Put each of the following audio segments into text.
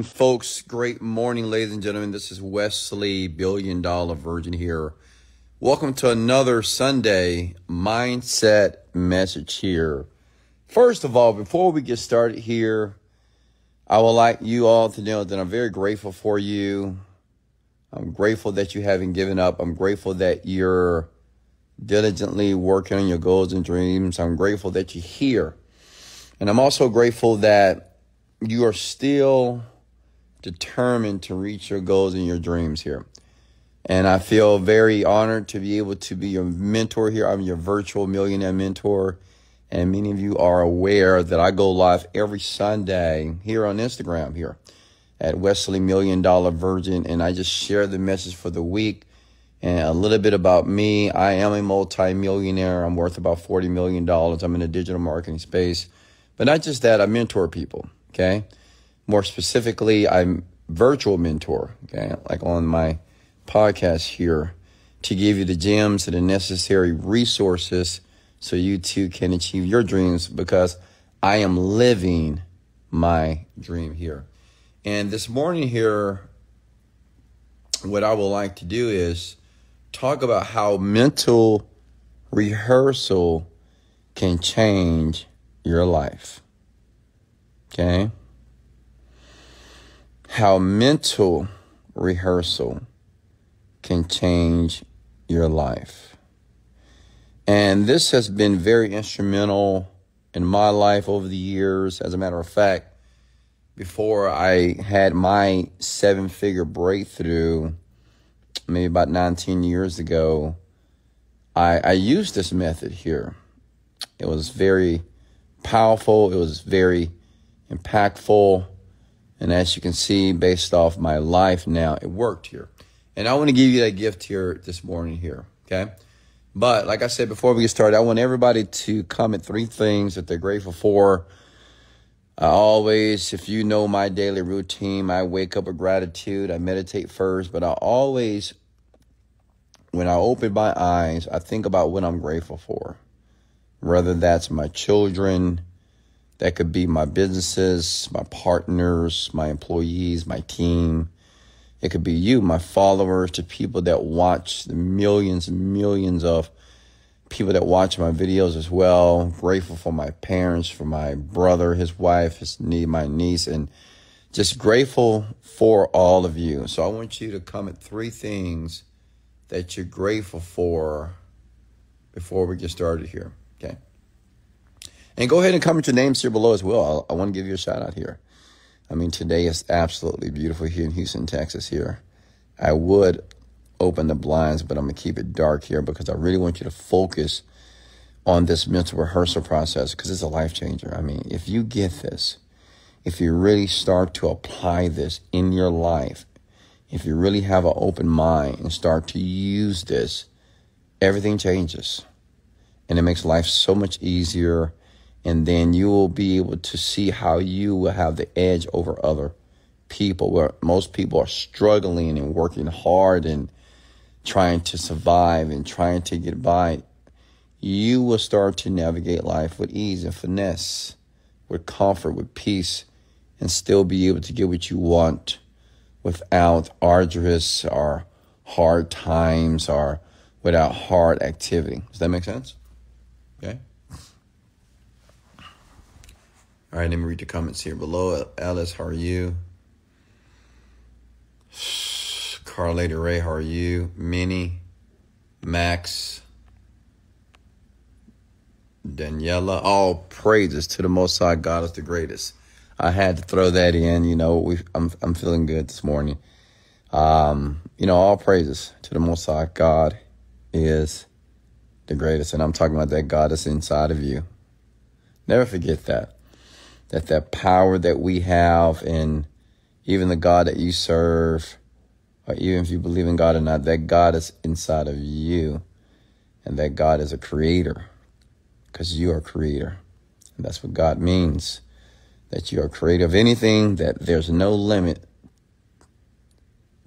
Folks, great morning, ladies and gentlemen. This is Wesley Virgin here. Welcome to another Sunday mindset message here. First of all, before we get started here, I would like you all to know that I'm very grateful for you. I'm grateful that you haven't given up. I'm grateful that you're diligently working on your goals and dreams. I'm grateful that you're here. And I'm also grateful that you are still determined to reach your goals and your dreams here. And I feel very honored to be able to be your mentor here. I'm your virtual millionaire mentor. And many of you are aware that I go live every Sunday here on Instagram here at Wesley Virgin. And I just share the message for the week and a little bit about me. I am a multi-millionaire. I'm worth about $40 million. I'm in the digital marketing space. But not just that, I mentor people, okay? More specifically, I'm virtual mentor, okay, like on my podcast here, to give you the gems and the necessary resources so you too can achieve your dreams, because I am living my dream here. And this morning here, what I would like to do is talk about how mental rehearsal can change your life, okay? How mental rehearsal can change your life. And this has been very instrumental in my life over the years. As a matter of fact, before I had my 7-figure breakthrough, maybe about 19 years ago, I used this method here. It was very powerful. It was very impactful. And as you can see, based off my life now, it worked here. And I want to give you that gift here this morning here, okay? But like I said, before we get started, I want everybody to comment 3 things that they're grateful for. I always, if you know my daily routine, I wake up with gratitude. I meditate first, but I always, when I open my eyes, I think about what I'm grateful for. Whether that's my children, that could be my businesses, my partners, my employees, my team. It could be you, my followers, the people that watch, the millions and millions of people that watch my videos as well. Grateful for my parents, for my brother, his wife, my niece, and just grateful for all of you. So I want you to comment 3 things that you're grateful for before we get started here, okay? And go ahead and comment your names here below as well. I want to give you a shout out here. I mean, today is absolutely beautiful here in Houston, Texas here. I would open the blinds, but I'm going to keep it dark here because I really want you to focus on this mental rehearsal process, because it's a life changer. I mean, if you get this, if you really start to apply this in your life, if you really have an open mind and start to use this, everything changes. And it makes life so much easier. And then you will be able to see how you will have the edge over other people, where most people are struggling and working hard and trying to survive and trying to get by. You will start to navigate life with ease and finesse, with comfort, with peace, and still be able to get what you want without arduous or hard times or without hard activity. Does that make sense? Okay. All right, let me read the comments here below. Alice, how are you? Carlady Ray, how are you? Minnie, Max, Daniela. All praises to the Most High. God is the greatest. I had to throw that in. You know, I'm feeling good this morning. All praises to the Most High. God is the greatest, and I'm talking about that God that's inside of you. Never forget that. That power that we have, and even the God that you serve, or even if you believe in God or not, that God is inside of you, and that God is a creator, because you are a creator. And that's what God means, that you are creator of anything, that there's no limit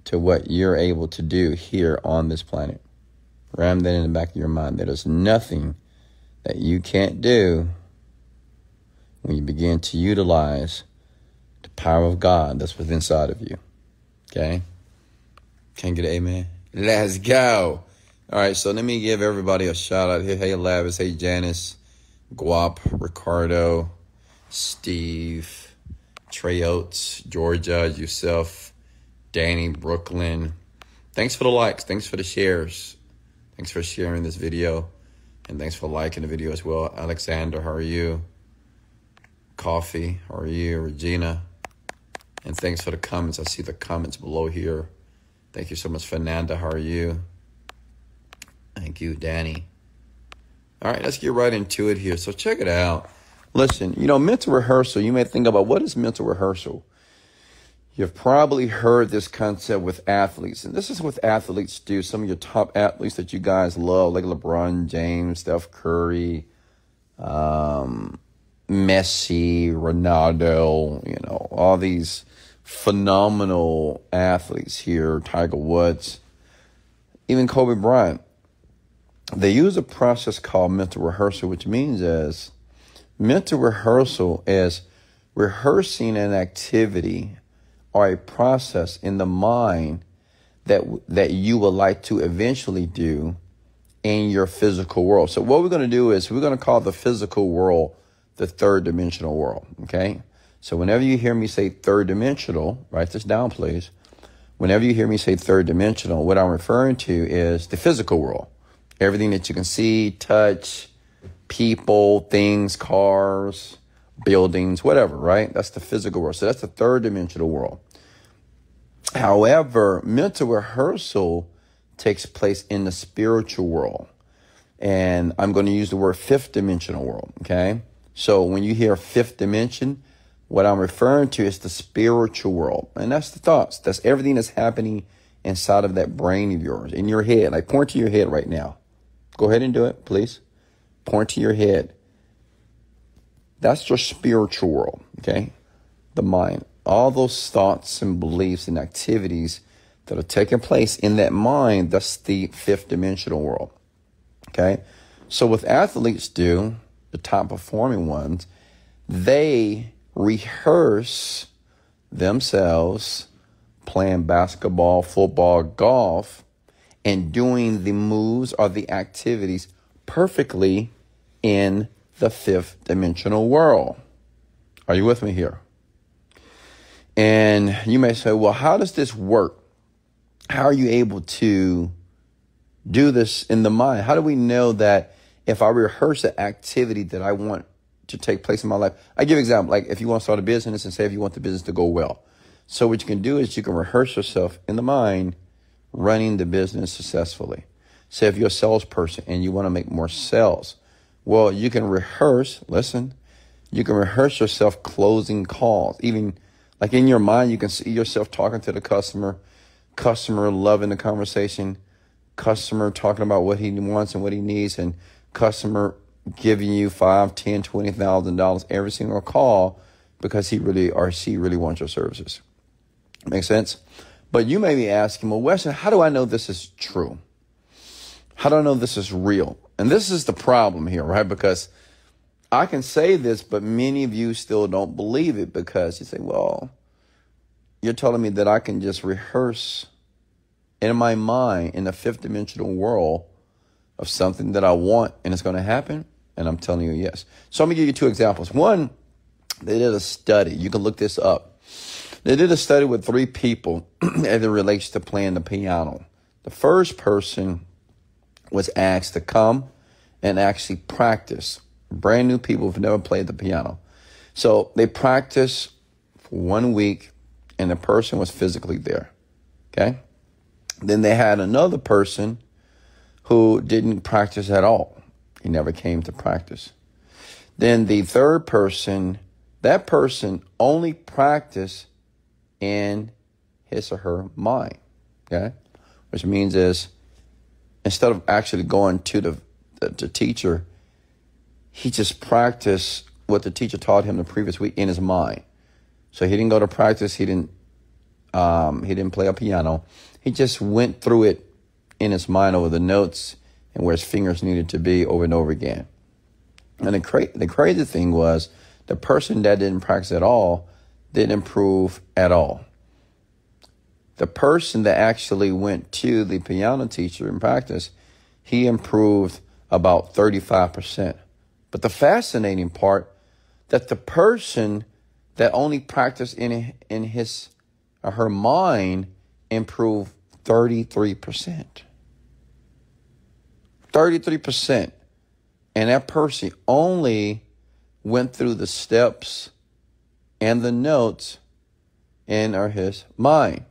to what you're able to do here on this planet. Ram that in the back of your mind. There is nothing that you can't do when you begin to utilize The power of God that's within inside of you. Okay? Can't get an amen? Let's go. All right, so let me give everybody a shout out here. Hey, Lavis. Hey, Janice. Guap. Ricardo. Steve. Trey Oates. Georgia. Yourself. Danny. Brooklyn. Thanks for the likes. Thanks for the shares. Thanks for sharing this video. And thanks for liking the video as well. Alexander, how are you? Coffee, how are you? Regina. And thanks for the comments. I see the comments below here. Thank you so much, Fernanda. How are you? Thank you, Danny. All right, let's get right into it here. So check it out. Listen, mental rehearsal, you may think about what is mental rehearsal? You've probably heard this concept with athletes, and this is what athletes do. Some of your top athletes that you guys love, like LeBron James, Steph Curry, Messi, Ronaldo, all these phenomenal athletes here, Tiger Woods, even Kobe Bryant. They use a process called mental rehearsal, which means mental rehearsal is rehearsing an activity or a process in the mind that you would like to eventually do in your physical world. So what we're going to do is we're going to call the physical world the third dimensional world, okay? So whenever you hear me say third dimensional, write this down, please. Whenever you hear me say third dimensional, what I'm referring to is the physical world. Everything that you can see, touch, people, things, cars, buildings, whatever, right? That's the physical world. So that's the third dimensional world. However, mental rehearsal takes place in the spiritual world. And I'm going to use the word fifth dimensional world, okay? So when you hear fifth dimension, what I'm referring to is the spiritual world. And that's the thoughts. That's everything that's happening inside of that brain of yours, in your head. Like, point to your head right now. Go ahead and do it, please. Point to your head. That's your spiritual world, okay? The mind. All those thoughts and beliefs and activities that are taking place in that mind, that's the fifth dimensional world, okay? So what athletes do, the top performing ones, they rehearse themselves playing basketball, football, golf, and doing the moves or the activities perfectly in the fifth dimensional world. Are you with me here? And you may say, well, how does this work? How are you able to do this in the mind? How do we know that if I rehearse an activity that I want to take place in my life? I give an example, like if you want to start a business and say if you want the business to go well. So what you can do is you can rehearse yourself in the mind running the business successfully. Say if you're a salesperson and you want to make more sales, well, you can rehearse, you can rehearse yourself closing calls. Even like in your mind, you can see yourself talking to the customer loving the conversation, customer talking about what he wants and what he needs, and customer giving you $5,000, $10,000, $20,000 every single call because he really or she really wants your services. Make sense? But you may be asking, well, Weston, how do I know this is true? How do I know this is real? And this is the problem here, right? Because I can say this, but many of you still don't believe it because you say, well, you're telling me that I can just rehearse in my mind in the fifth dimensional world of something that I want and it's going to happen. And I'm telling you, yes. So I'm going to give you two examples. One, they did a study. You can look this up. They did a study with 3 people as it relates to playing the piano. The first person was asked to come and actually practice. Brand new people who've never played the piano. So they practiced for 1 week and the person was physically there. Okay. Then they had another person who didn't practice at all. He never came to practice. Then the third person, that person only practiced in his or her mind. Okay. Which means is instead of actually going to the teacher, he just practiced what the teacher taught him the previous week in his mind. So he didn't go to practice. He didn't play a piano. He just went through it in his mind over the notes and where his fingers needed to be over and over again. And the crazy thing was the person that didn't practice at all, didn't improve at all. The person that actually went to the piano teacher in practice, he improved about 35%. But the fascinating part, that the person that only practiced in his or her mind improved 33%. 33%. And that person only went through the steps and the notes in or his mind.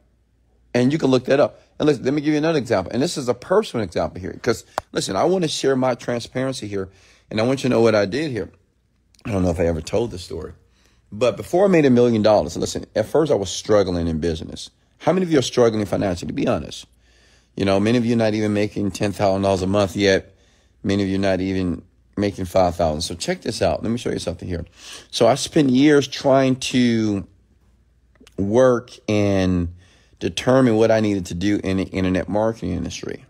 And you can look that up. And listen, let me give you another example. And this is a personal example here. Because, listen, I want to share my transparency here. And I want you to know what I did here. I don't know if I ever told this story. But before I made $1 million, listen, at first I was struggling in business. How many of you are struggling financially? Be honest. You know, many of you are not even making $10,000 a month yet. Many of you are not even making $5,000. So check this out. Let me show you something here. So I spent years trying to work and determine what I needed to do in the internet marketing industry.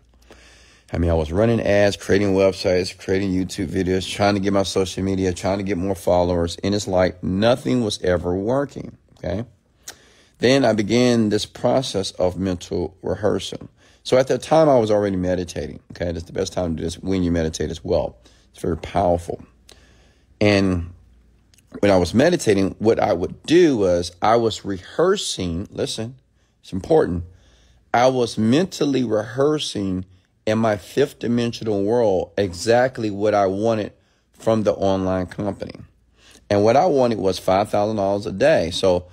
I mean, I was running ads, creating websites, creating YouTube videos, trying to get my social media, trying to get more followers. And it's like nothing was ever working. Okay. Then I began this process of mental rehearsal. So at that time, I was already meditating. Okay. That's the best time to do this when you meditate as well. It's very powerful. And when I was meditating, what I would do was I was rehearsing. Listen, it's important. I was mentally rehearsing in my fifth dimensional world exactly what I wanted from the online company. And what I wanted was $5,000 a day. So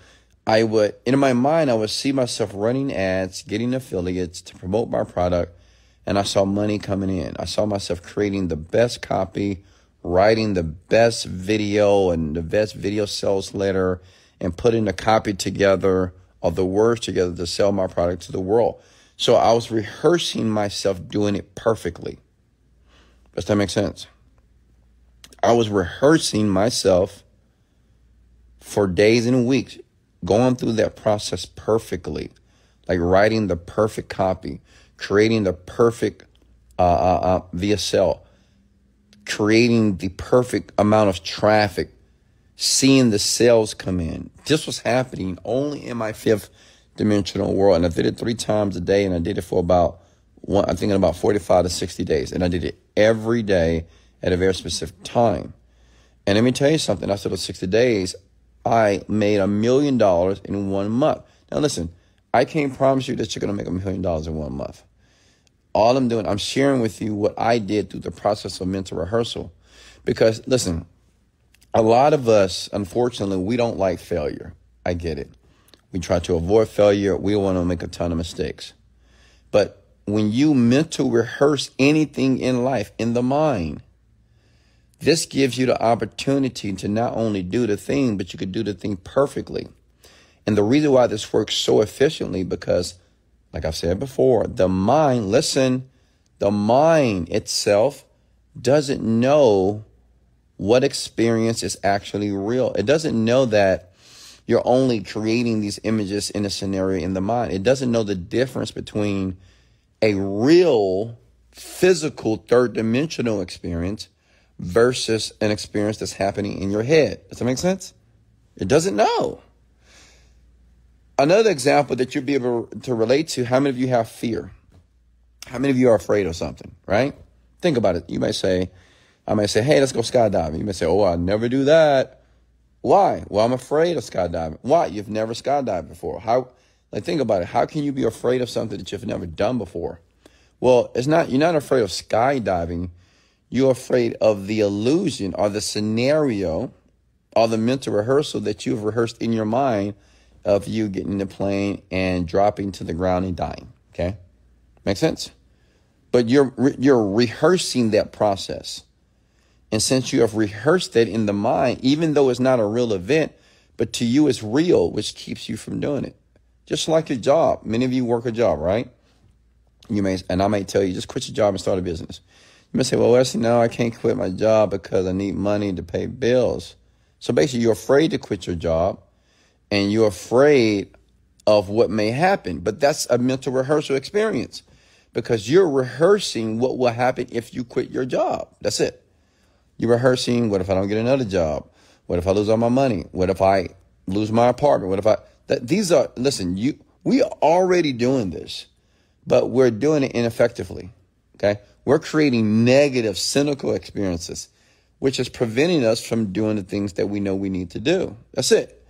I would, in my mind, I would see myself running ads, getting affiliates to promote my product. And I saw money coming in. I saw myself creating the best copy, writing the best video and the best video sales letter, and putting the copy together or the words together to sell my product to the world. So I was rehearsing myself doing it perfectly. Does that make sense? I was rehearsing myself for days and weeks, going through that process perfectly, like writing the perfect copy, creating the perfect VSL, creating the perfect amount of traffic, seeing the sales come in. This was happening only in my fifth dimensional world. And I did it 3 times a day, and I did it for about 45 to 60 days. And I did it every day at a very specific time. And let me tell you something. After those 60 days, I made $1 million in 1 month. Now listen, I can't promise you that you're going to make $1 million in 1 month. All I'm doing, I'm sharing with you what I did through the process of mental rehearsal. Because listen, a lot of us, unfortunately, we don't like failure. I get it. We try to avoid failure. We want to make a ton of mistakes. But when you mental rehearse anything in life, in the mind, this gives you the opportunity to not only do the thing, but you could do the thing perfectly. And the reason why this works so efficiently, because like I've said before, the mind, listen, the mind itself doesn't know what experience is actually real. It doesn't know that you're only creating these images in a scenario in the mind. It doesn't know the difference between a real physical third dimensional experience versus an experience that's happening in your head. Does that make sense? It doesn't know. Another example that you'll be able to relate to, how many of you have fear? How many of you are afraid of something, right? Think about it. I might say, hey, let's go skydiving. You may say, oh, I'll never do that. Why? Well, I'm afraid of skydiving. Why? You've never skydived before. Think about it. How can you be afraid of something that you've never done before? Well, you're not afraid of skydiving. You're afraid of the illusion or the scenario or the mental rehearsal that you've rehearsed in your mind of you getting in the plane and dropping to the ground and dying. Okay? Make sense? But you're rehearsing that process. And since you have rehearsed it in the mind, even though it's not a real event, but to you it's real, which keeps you from doing it. Just like your job. Many of you work a job, right? I might tell you, just quit your job and start a business. You may say, well, Wesley, no, I can't quit my job because I need money to pay bills. So basically, you're afraid to quit your job and you're afraid of what may happen. But that's a mental rehearsal experience because you're rehearsing what will happen if you quit your job. That's it. You're rehearsing, what if I don't get another job? What if I lose all my money? What if I lose my apartment? What if we are already doing this, but we're doing it ineffectively. Okay. We're creating negative, cynical experiences, which is preventing us from doing the things that we know we need to do. That's it.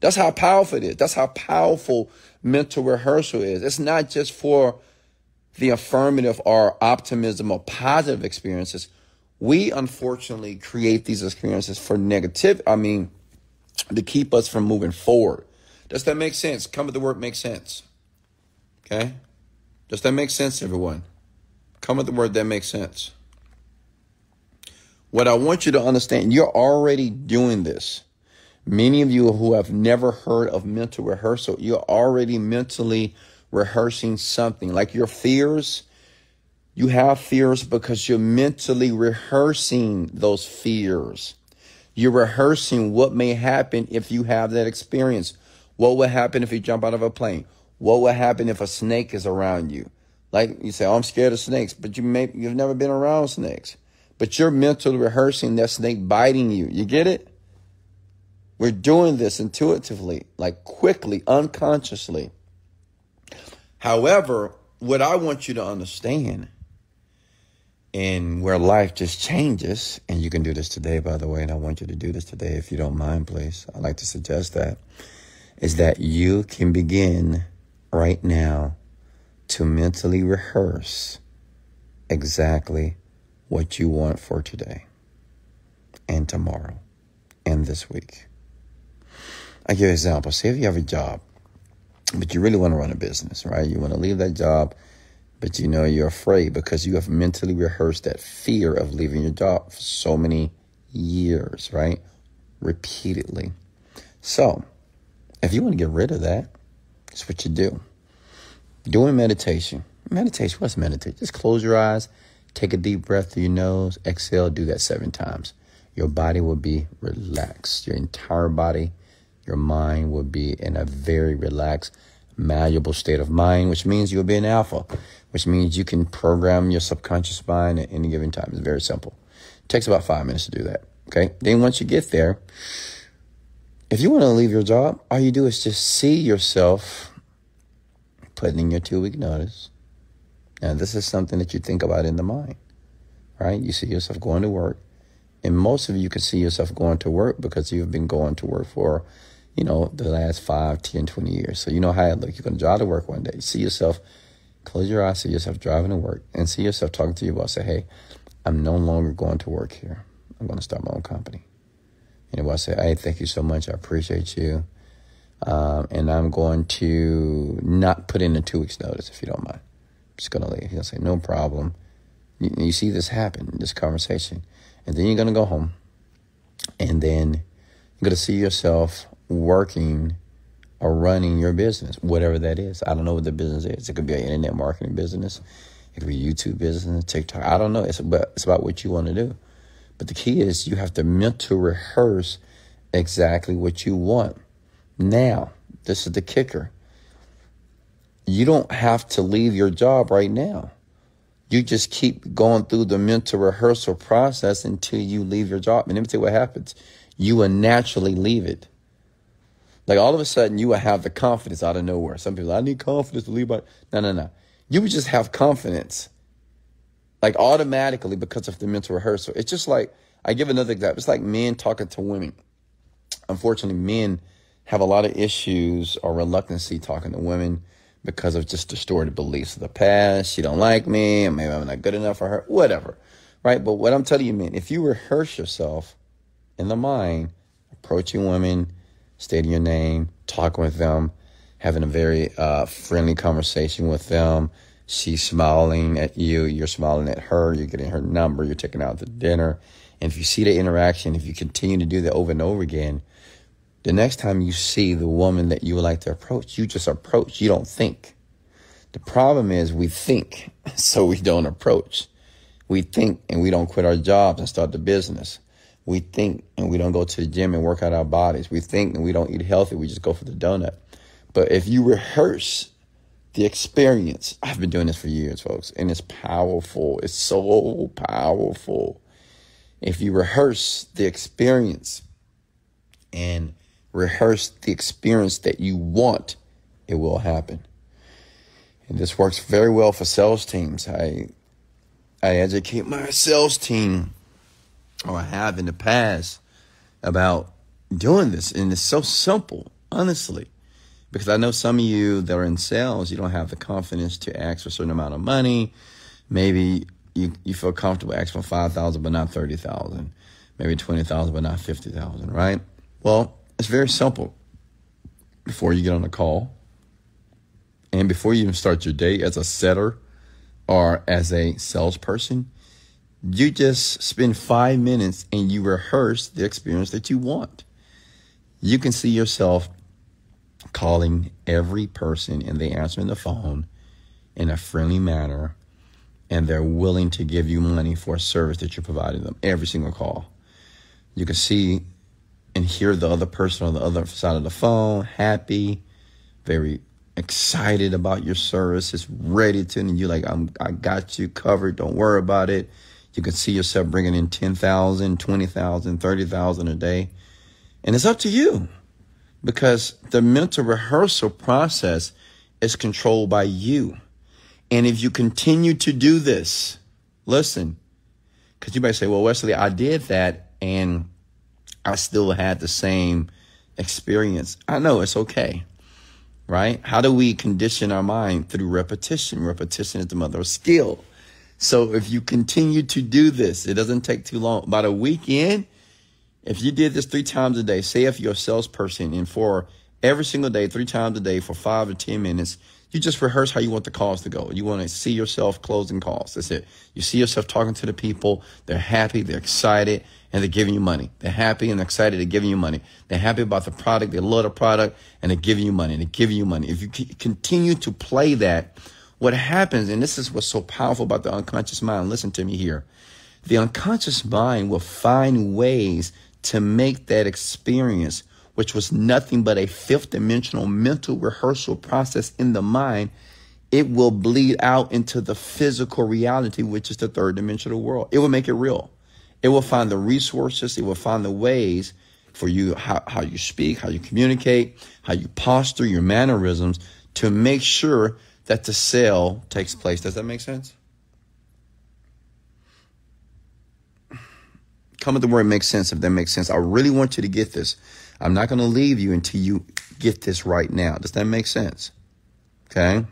That's how powerful it is. That's how powerful mental rehearsal is. It's not just for the affirmative or optimism or positive experiences. We unfortunately create these experiences for to keep us from moving forward. Does that make sense? Come with the word make sense. Okay? Does that make sense, everyone? Come with the word that makes sense. What I want you to understand, you're already doing this. Many of you who have never heard of mental rehearsal, you're already mentally rehearsing something. Like your fears, you have fears because you're mentally rehearsing those fears. You're rehearsing what may happen if you have that experience. What will happen if you jump out of a plane? What will happen if a snake is around you? Like you say, oh, I'm scared of snakes, but you've never been around snakes. But you're mentally rehearsing that snake biting you. You get it? We're doing this intuitively, like quickly, unconsciously. However, what I want you to understand, and where life just changes, and you can do this today, by the way, and I want you to do this today if you don't mind, please. I'd like to suggest that, is that you can begin right now to mentally rehearse exactly what you want for today and tomorrow and this week. I give you an example. Say if you have a job, but you really want to run a business, right? You want to leave that job, but you know you're afraid because you have mentally rehearsed that fear of leaving your job for so many years, right? Repeatedly. So if you want to get rid of that, that's what you do. Doing meditation. Meditation, what's meditation? Just close your eyes, take a deep breath through your nose, exhale, do that 7 times. Your body will be relaxed. Your entire body, your mind will be in a very relaxed, malleable state of mind, which means you'll be an alpha, which means you can program your subconscious mind at any given time. It's very simple. It takes about 5 minutes to do that. Okay. Then once you get there, if you want to leave your job, all you do is just see yourself putting in your 2-week notice. Now, this is something that you think about in the mind, right? You see yourself going to work. And most of you can see yourself going to work because you've been going to work for, the last 5, 10, 20 years. So you know how it looks. You're going to drive to work one day. See yourself, close your eyes, see yourself driving to work, and see yourself talking to your boss. Say, hey, I'm no longer going to work here. I'm going to start my own company. And your boss say, hey, thank you so much. I appreciate you. And I'm going to not put in a 2 weeks notice, if you don't mind. I'm just going to leave. He's going to say, no problem. You see this happen, this conversation. And then you're going to go home. And then you're going to see yourself working or running your business, whatever that is. I don't know what the business is. It could be an internet marketing business. It could be a YouTube business, TikTok. I don't know. It's about what you want to do. But the key is you have to mentally rehearse exactly what you want. Now, this is the kicker. You don't have to leave your job right now. You just keep going through the mental rehearsal process until you leave your job. And let me tell you what happens. You will naturally leave it. Like all of a sudden, you will have the confidence out of nowhere. Some people, I need confidence to leave. No. You would just have confidence, like automatically because of the mental rehearsal. It's just like, I give another example. It's like men talking to women. Unfortunately, men have a lot of issues or reluctancy talking to women because of just distorted beliefs of the past. She don't like me, or maybe I'm not good enough for her, whatever, right? But what I'm telling you, man, if you rehearse yourself in the mind, approaching women, stating your name, talking with them, having a very friendly conversation with them, she's smiling at you, you're smiling at her, you're getting her number, you're taking her out to dinner. And if you see the interaction, if you continue to do that over and over again, the next time you see the woman that you would like to approach, you just approach. You don't think. The problem is we think, so we don't approach. We think and we don't quit our jobs and start the business. We think and we don't go to the gym and work out our bodies. We think and we don't eat healthy. We just go for the donut. But if you rehearse the experience, I've been doing this for years, folks, and it's powerful. It's so powerful. If you rehearse the experience and rehearse the experience that you want, it will happen. And this works very well for sales teams. I educate my sales team, or I have in the past, about doing this. And it's so simple, honestly, because I know some of you that are in sales, you don't have the confidence to ask for a certain amount of money. Maybe you feel comfortable asking for 5,000, but not 30,000. Maybe 20,000, but not 50,000, right? Well, it's very simple. Before you get on the call, and before you even start your day as a setter or as a salesperson, you just spend 5 minutes and you rehearse the experience that you want. You can see yourself calling every person and they answering the phone in a friendly manner, and they're willing to give you money for a service that you're providing them every single call. You can see and hear the other person on the other side of the phone, happy, very excited about your service, is ready to, and you're like, I got you covered, don't worry about it. You can see yourself bringing in 10,000, 20,000, 30,000 a day. And it's up to you, because the mental rehearsal process is controlled by you. And if you continue to do this, listen, because you might say, well, Wesley, I did that and I still had the same experience. I know, it's okay, right? How do we condition our mind? Through repetition. Repetition is the mother of skill. So if you continue to do this, it doesn't take too long. About a weekend, if you did this 3 times a day, say if you're a salesperson, and for every single day, 3 times a day for 5 or 10 minutes, you just rehearse how you want the calls to go. You want to see yourself closing calls. That's it. You see yourself talking to the people. They're happy, they're excited, and they're giving you money. They're happy and excited, they're giving you money. They're happy about the product, they love the product, and they're giving you money, and they're giving you money. If you continue to play that, what happens, and this is what's so powerful about the unconscious mind, listen to me here. The unconscious mind will find ways to make that experience, which was nothing but a 5th dimensional mental rehearsal process in the mind, it will bleed out into the physical reality, which is the 3rd dimensional world. It will make it real. It will find the resources. It will find the ways for you, how you speak, how you communicate, how you posture, your mannerisms, to make sure that the sale takes place. Does that make sense? Comment the word makes sense if that makes sense. I really want you to get this. I'm not going to leave you until you get this right now. Does that make sense? Okay.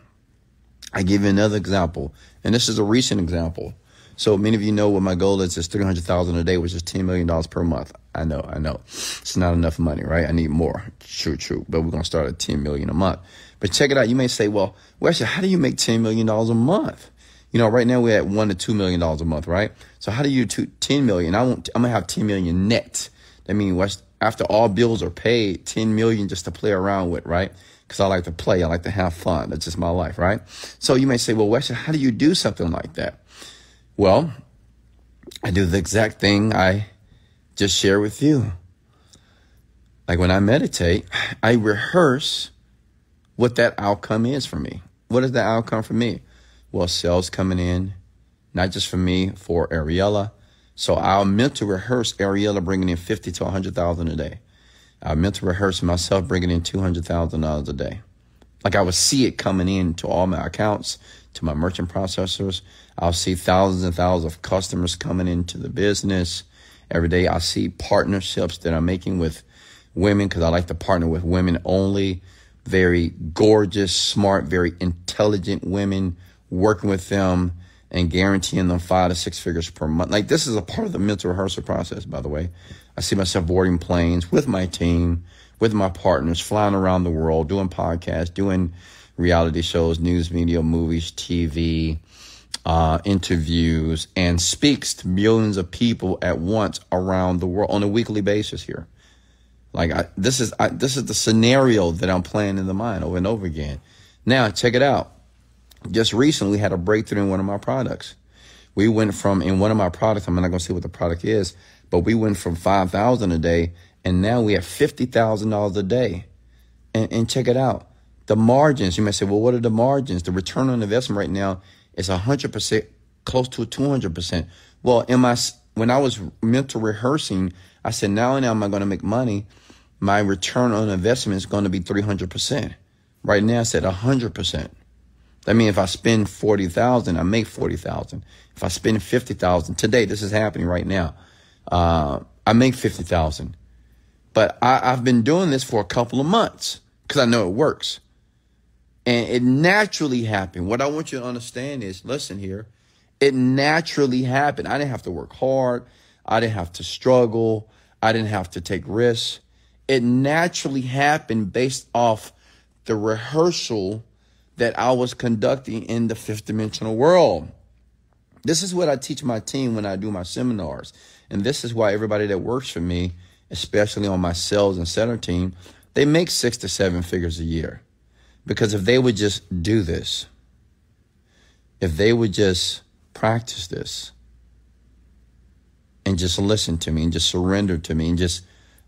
I give you another example, and this is a recent example. So many of you know what my goal is 300,000 a day, which is $10 million per month. I know. It's not enough money, right? I need more. True. But we're going to start at 10 million a month. But check it out. You may say, well, Wesley, how do you make $10 million a month? You know, right now we're at $1 to $2 million a month, right? So how do you do 10 million? I'm going to have 10 million net. That means after all bills are paid, 10 million just to play around with, right? Because I like to play. I like to have fun. That's just my life, right? So you may say, well, Wesley, how do you do something like that? Well, I do the exact thing I just shared with you. Like when I meditate, I rehearse what that outcome is for me. What is the outcome for me? Well, sales coming in, not just for me, for Ariella. So I'll mental rehearse Ariella bringing in 50 to 100,000 a day. I mental rehearse myself bringing in $200,000 a day. Like I would see it coming in to all my accounts, to my merchant processors. I'll see thousands and thousands of customers coming into the business. Every day I see partnerships that I'm making with women, because I like to partner with women only. Very gorgeous, smart, very intelligent women, working with them and guaranteeing them 5 to 6 figures per month. Like this is a part of the mental rehearsal process, by the way. I see myself boarding planes with my team, with my partners, flying around the world, doing podcasts, doing reality shows, news media, movies, TV, interviews, and speaks to millions of people at once around the world on a weekly basis here. Like this is the scenario that I'm playing in the mind over and over again. Now, check it out. Just recently, we had a breakthrough in one of my products. We went from, in one of my products, I'm not going to say what the product is, but we went from $5,000 a day, and now we have $50,000 a day. And check it out. The margins, you may say, well, what are the margins? The return on investment right now is 100%, close to 200%. Well, when I was mental rehearsing, I said, now am I going to make money? my return on investment is going to be 300%. Right now it's at 100%. That means if I spend 40,000, I make 40,000. If I spend 50,000 today, this is happening right now. I make 50,000. But I've been doing this for a couple of months because I know it works. And it naturally happened. What I want you to understand is, listen here, it naturally happened. I didn't have to work hard. I didn't have to struggle. I didn't have to take risks. It naturally happened based off the rehearsal that I was conducting in the fifth dimensional world. This is what I teach my team when I do my seminars. And this is why everybody that works for me, especially on my sales and center team, they make 6 to 7 figures a year. Because if they would just do this, if they would just practice this and just listen to me and just surrender to me and just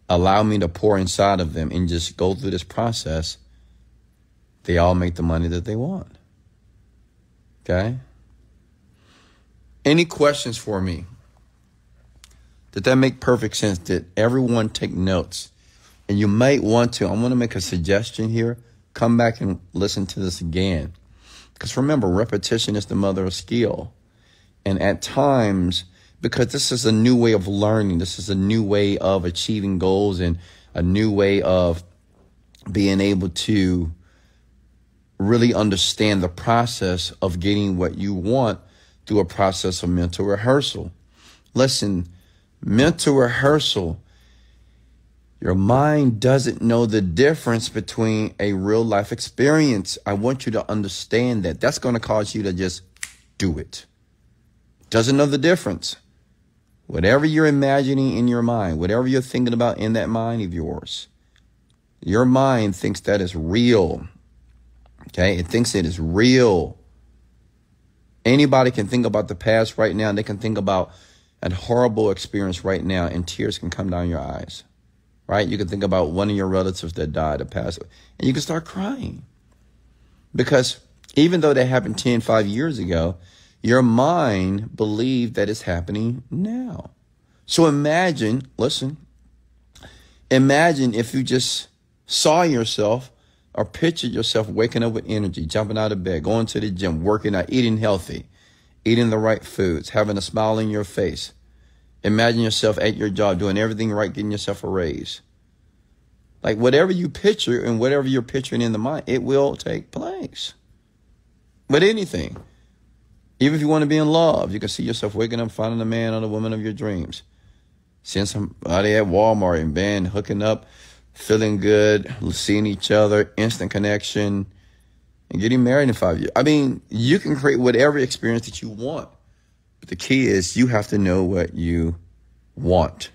allow me to pour inside of them and just go through this process, they all make the money that they want. Okay? Any questions for me? Did that make perfect sense? Did everyone take notes? And you might want to, I'm going to make a suggestion here. Come back and listen to this again. Because remember, repetition is the mother of skill. And at times, because this is a new way of learning, this is a new way of achieving goals and a new way of being able to really understand the process of getting what you want through a process of mental rehearsal. Listen, mental rehearsal, your mind doesn't know the difference between a real life experience. I want you to understand that. That's going to cause you to just do it. Doesn't know the difference. Whatever you're imagining in your mind, whatever you're thinking about in that mind of yours, your mind thinks that is real. Okay? It thinks it is real. Anybody can think about the past right now. They can think about a horrible experience right now, and tears can come down your eyes. Right? You can think about one of your relatives that died or passed away, and you can start crying. Because even though that happened 5 years ago, your mind believed that it's happening now. So imagine if you just saw yourself or pictured yourself waking up with energy, jumping out of bed, going to the gym, working out, eating healthy, eating the right foods, having a smile on your face. Imagine yourself at your job, doing everything right, getting yourself a raise. Like whatever you picture and whatever you're picturing in the mind, it will take place. But anything. Even if you want to be in love, you can see yourself waking up, finding the man or the woman of your dreams. Seeing somebody at Walmart and band, hooking up, feeling good, seeing each other, instant connection, and getting married in 5 years. I mean, you can create whatever experience that you want. But the key is you have to know what you want.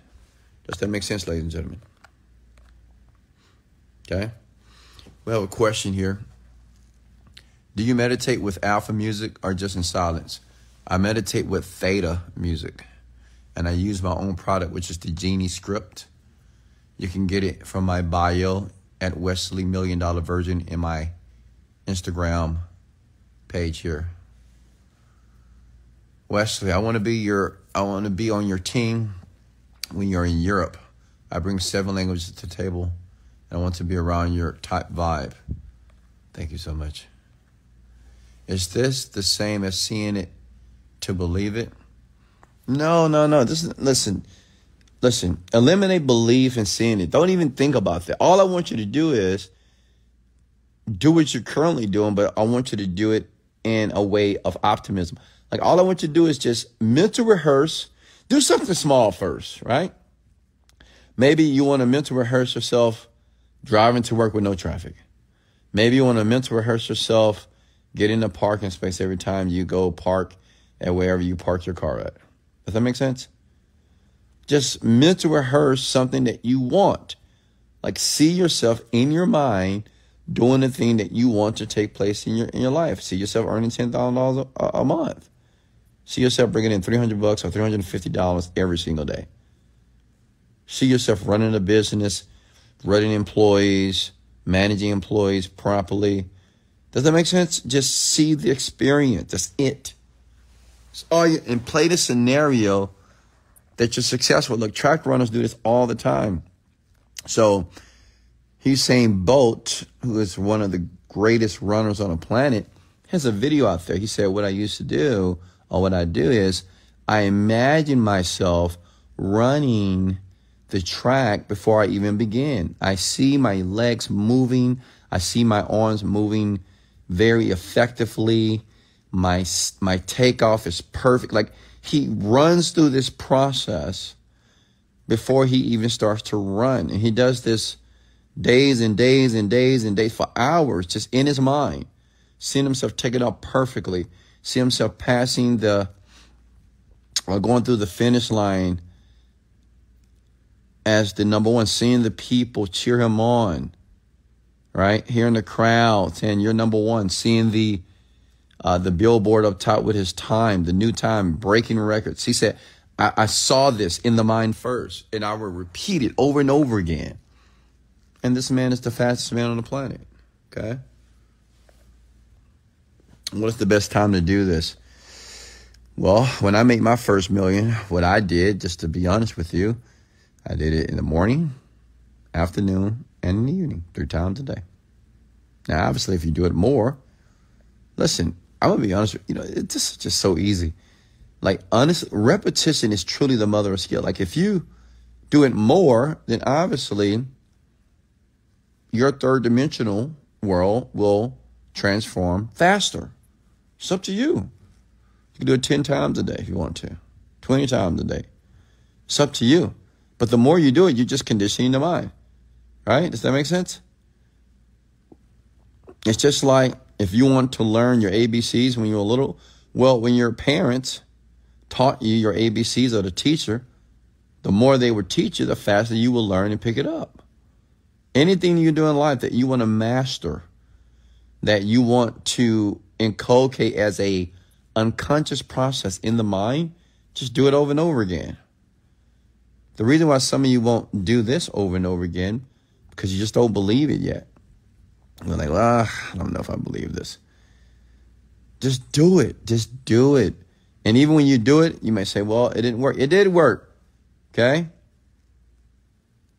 Does that make sense, ladies and gentlemen? Okay. We have a question here. Do you meditate with alpha music or just in silence? I meditate with theta music. And I use my own product, which is the Genie script. You can get it from my bio at Wesley Virgin in my Instagram page here. Wesley, I want to be on your team when you're in Europe. I bring 7 languages to the table, and I want to be around your type vibe. Thank you so much. Is this the same as seeing it to believe it? No. Listen. Eliminate belief and seeing it. Don't even think about that. All I want you to do is do what you're currently doing, but I want you to do it in a way of optimism. Like all I want you to do is just mental rehearse. Do something small first, right? Maybe you want to mental rehearse yourself driving to work with no traffic. Maybe you want to mental rehearse yourself getting a parking space every time you go park at wherever you park your car at. Does that make sense? Just mental rehearse something that you want. Like see yourself in your mind doing the thing that you want to take place in your life. See yourself earning $10,000 a month. See yourself bringing in $300 or $350 every single day. See yourself running a business, running employees, managing employees properly. Does that make sense? Just see the experience. That's it. And play the scenario that you're successful. Look, track runners do this all the time. So Usain Bolt, who is one of the greatest runners on the planet, has a video out there. He said, what I used to do, or what I do is, I imagine myself running the track before I even begin. I see my legs moving. I see my arms moving very effectively. My takeoff is perfect. Like, he runs through this process before he even starts to run. And he does this days and days and days and days, for hours, just in his mind, seeing himself take it off perfectly, see himself passing going through the finish line as the number one, seeing the people cheer him on, right? Hearing the crowd saying, you're number one, seeing the billboard up top with his time, the new time, breaking records. He said, I saw this in the mind first, and I will repeat it over and over again. And this man is the fastest man on the planet, okay? What's the best time to do this? Well, when I made my first million, what I did, just to be honest with you, I did it in the morning, afternoon, and in the evening, 3 times a day. Now, obviously, if you do it more, listen, I'm going to be honest with you, it's just so easy. Like, repetition is truly the mother of skill. Like, if you do it more, then obviously your third dimensional world will transform faster. It's up to you. You can do it 10 times a day if you want to, 20 times a day. It's up to you. But the more you do it, you're just conditioning the mind, right? Does that make sense? It's just like if you want to learn your ABCs when you were little, well, when your parents taught you your ABCs or the teacher, the more they would teach you, the faster you will learn and pick it up. Anything you do in life that you want to master, that you want to inculcate as a unconscious process in the mind, just do it over and over again. The reason why some of you won't do this over and over again, because you just don't believe it yet. You're like, well, I don't know if I believe this. Just do it. Just do it. And even when you do it, you may say, well, it didn't work. It did work. Okay?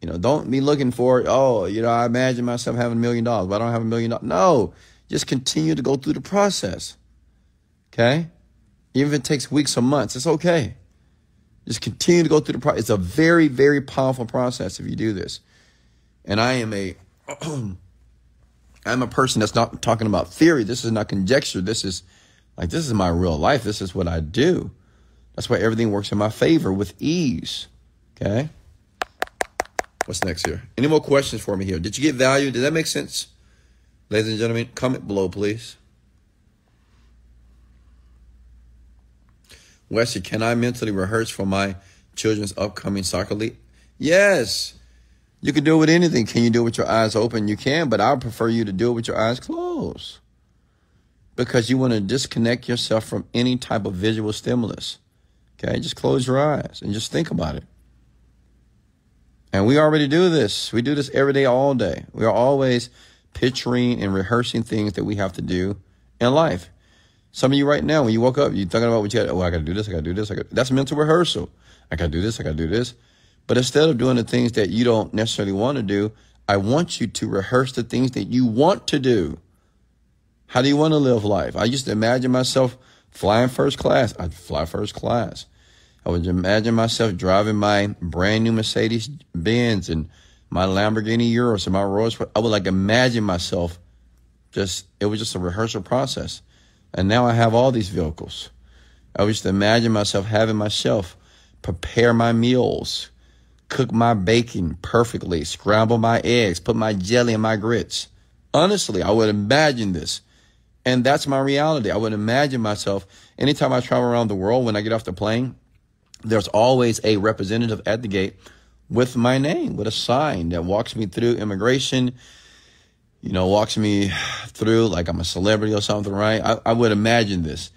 Don't be looking for, I imagine myself having $1 million, but I don't have $1 million. No, just continue to go through the process. Okay? Even if it takes weeks or months, it's okay. Just continue to go through the process. It's a very, very powerful process if you do this. And I'm a person that's not talking about theory. This is not conjecture. This is my real life. This is what I do. That's why everything works in my favor with ease. Okay? What's next here? Any more questions for me here? Did you get value? Did that make sense? Ladies and gentlemen, comment below, please. Wesley, can I mentally rehearse for my children's upcoming soccer league? Yes. You can do it with anything. Can you do it with your eyes open? You can, but I would prefer you to do it with your eyes closed, because you want to disconnect yourself from any type of visual stimulus. Okay, just close your eyes and just think about it. And we already do this. We do this every day, all day. We are always picturing and rehearsing things that we have to do in life. Some of you right now, when you woke up, you're thinking about what you got. Oh, I got to do this. I got to do this. That's mental rehearsal. I got to do this. I got to do this. But instead of doing the things that you don't necessarily want to do, I want you to rehearse the things that you want to do. How do you want to live life? I used to imagine myself flying first class. I'd fly first class. I would imagine myself driving my brand new Mercedes Benz and my Lamborghini Urus and my Rolls Royce. I would imagine myself it was just a rehearsal process. And now I have all these vehicles. I used to imagine myself having myself prepare my meals, cook my bacon perfectly, scramble my eggs, put my jelly in my grits. Honestly, I would imagine this. And that's my reality. I would imagine myself, anytime I travel around the world, when I get off the plane, there's always a representative at the gate with my name, with a sign that walks me through immigration, walks me through like I'm a celebrity or something, right? I would imagine this.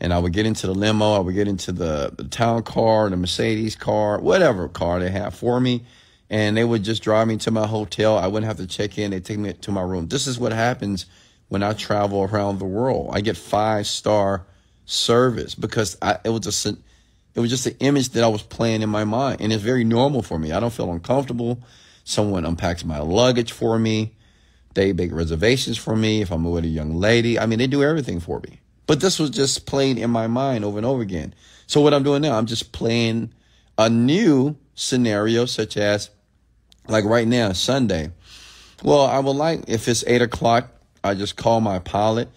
And I would get into the limo. I would get into the town car, the Mercedes car, whatever car they have for me. And they would just drive me to my hotel. I wouldn't have to check in. They'd take me to my room. This is what happens when I travel around the world. I get 5-star service because it was just an image that I was playing in my mind. And it's very normal for me. I don't feel uncomfortable. Someone unpacks my luggage for me. They make reservations for me if I'm with a young lady. I mean, they do everything for me. But this was just playing in my mind over and over again. So what I'm doing now, I'm just playing a new scenario, such as, like right now, Sunday. Well, I would like, if it's 8 o'clock, I just call my pilot.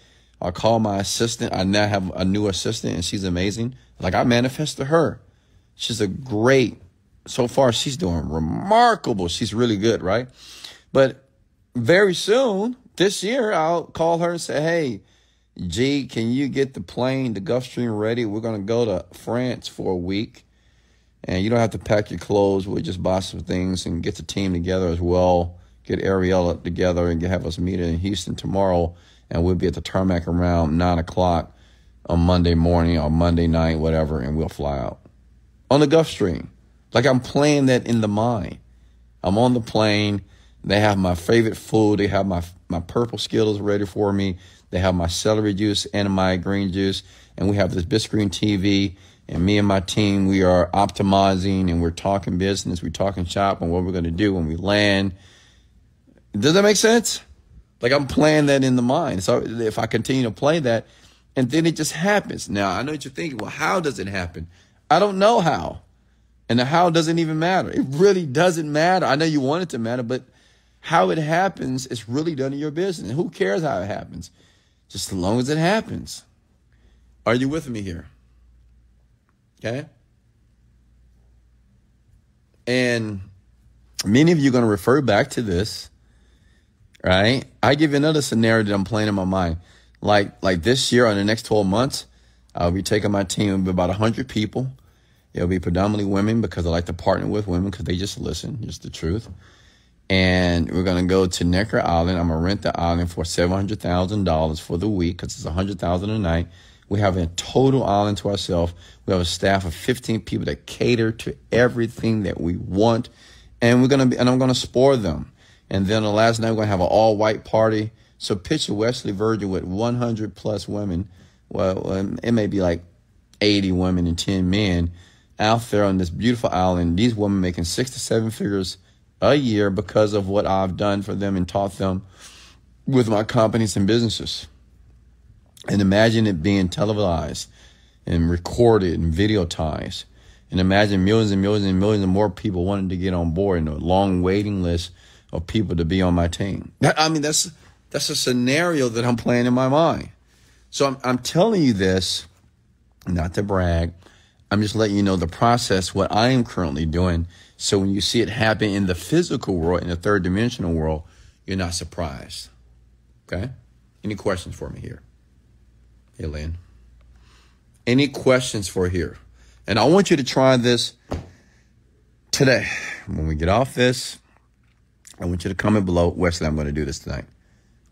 I'll call my assistant. I now have a new assistant, and she's amazing. Like, I manifested her. She's so far, she's doing remarkable. She's really good, right? But very soon, this year, I'll call her and say, hey, G, can you get the Gulfstream ready? We're going to go to France for a week. And you don't have to pack your clothes. We'll just buy some things and get the team together as well. Get Ariella together and have us meet in Houston tomorrow. And we'll be at the tarmac around 9 o'clock on Monday morning or Monday night, whatever, and we'll fly out. On the Gulfstream. Like, I'm playing that in the mind. I'm on the plane. They have my favorite food. They have my purple Skittles ready for me. They have my celery juice and my green juice. And we have this big screen TV. And me and my team, we are optimizing and we're talking business. We're talking shop and what we're going to do when we land. Does that make sense? Like, I'm playing that in the mind. So if I continue to play that, and then it just happens. Now, I know what you're thinking. Well, how does it happen? I don't know how. And the how doesn't even matter. It really doesn't matter. I know you want it to matter, but how it happens is really none of your business. Who cares how it happens? Just as long as it happens. Are you with me here? Okay? And many of you are going to refer back to this, right? I give you another scenario that I'm playing in my mind. Like this year or the next 12 months, I'll be taking my team of about 100 people. It'll be predominantly women because I like to partner with women because they just listen, just the truth. And we're going to go to Necker Island. I'm going to rent the island for $700,000 for the week because it's $100,000 a night. We have a total island to ourselves. We have a staff of 15 people that cater to everything that we want. And I'm going to spoil them. And then the last night, we're going to have an all-white party. So picture Wesley Virgin with 100 plus women. Well, it may be like 80 women and 10 men out there on this beautiful island. These women making 6 to 7 figures a year because of what I've done for them and taught them with my companies and businesses. And imagine it being televised and recorded and videotized. And imagine millions and millions and millions of more people wanting to get on board and a long waiting list of people to be on my team. I mean, that's a scenario that I'm playing in my mind. So I'm telling you this, not to brag. I'm just letting you know the process, what I am currently doing. So when you see it happen in the physical world, in the third dimensional world, you're not surprised. Okay? Any questions for me here? Hey, Lynn. Any questions for here? And I want you to try this today. When we get off this, I want you to comment below, Wesley, I'm going to do this tonight.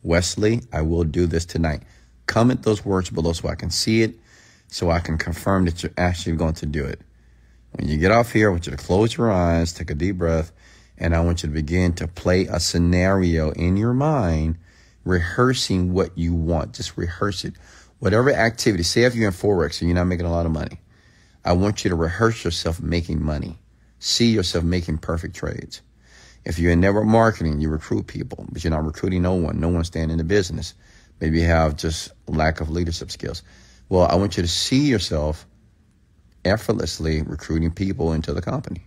Wesley, I will do this tonight. Comment those words below so I can see it, so I can confirm that you're actually going to do it. When you get off here, I want you to close your eyes, take a deep breath, and I want you to begin to play a scenario in your mind, rehearsing what you want. Just rehearse it. Whatever activity, say if you're in Forex and you're not making a lot of money, I want you to rehearse yourself making money. See yourself making perfect trades. If you're in network marketing, you recruit people, but you're not recruiting no one. No one's staying in the business. Maybe you have just lack of leadership skills. Well, I want you to see yourself effortlessly recruiting people into the company.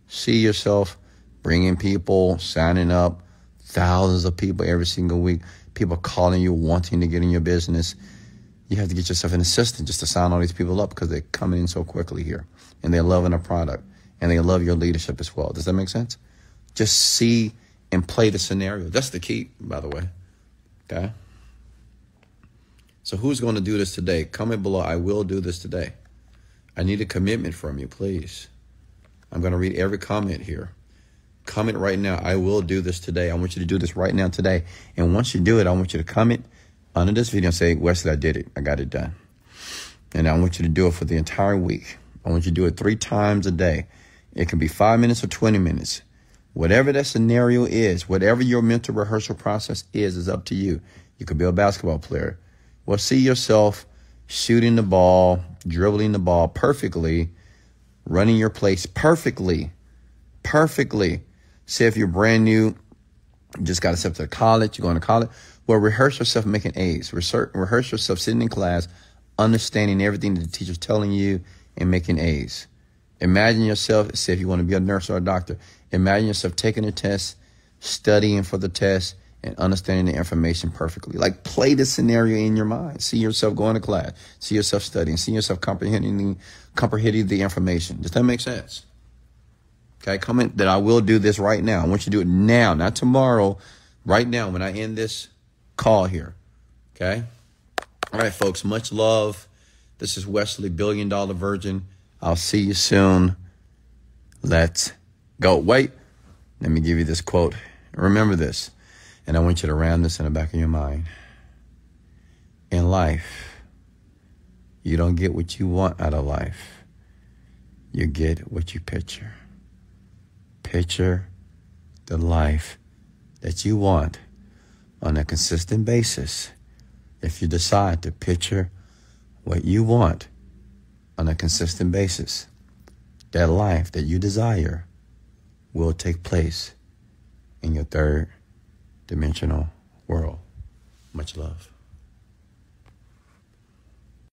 See yourself bringing people, signing up, thousands of people every single week, people calling you, wanting to get in your business. You have to get yourself an assistant just to sign all these people up because they're coming in so quickly here. And they're loving the product. And they love your leadership as well. Does that make sense? Just see and play the scenario. That's the key, by the way. Okay? So who's going to do this today? Comment below. I will do this today. I need a commitment from you, please. I'm going to read every comment here. Comment right now. I will do this today. I want you to do this right now today. And once you do it, I want you to comment under this video and say, Wesley, I did it. I got it done. And I want you to do it for the entire week. I want you to do it 3 times a day. It can be 5 minutes or 20 minutes. Whatever that scenario is, whatever your mental rehearsal process is up to you. You could be a basketball player. Well, see yourself shooting the ball, dribbling the ball perfectly, running your place perfectly, Say if you're brand new, you just got accepted to college, you're going to college. Well, rehearse yourself making A's. Rehearse yourself sitting in class, understanding everything that the teacher's telling you and making A's. Imagine yourself, say if you want to be a nurse or a doctor, imagine yourself taking a test, studying for the test, and understanding the information perfectly. Like, play the scenario in your mind. See yourself going to class. See yourself studying. See yourself comprehending the information. Does that make sense? Okay, comment that I will do this right now. I want you to do it now, not tomorrow. Right now, when I end this call here. Okay? All right, folks, much love. This is Wesley, $1 Billion Virgin. I'll see you soon. Let's go. Wait, let me give you this quote. Remember this. And I want you to ram this in the back of your mind. In life, you don't get what you want out of life. You get what you picture. Picture the life that you want on a consistent basis. If you decide to picture what you want on a consistent basis, that life that you desire will take place in your third dimensional world. Much love.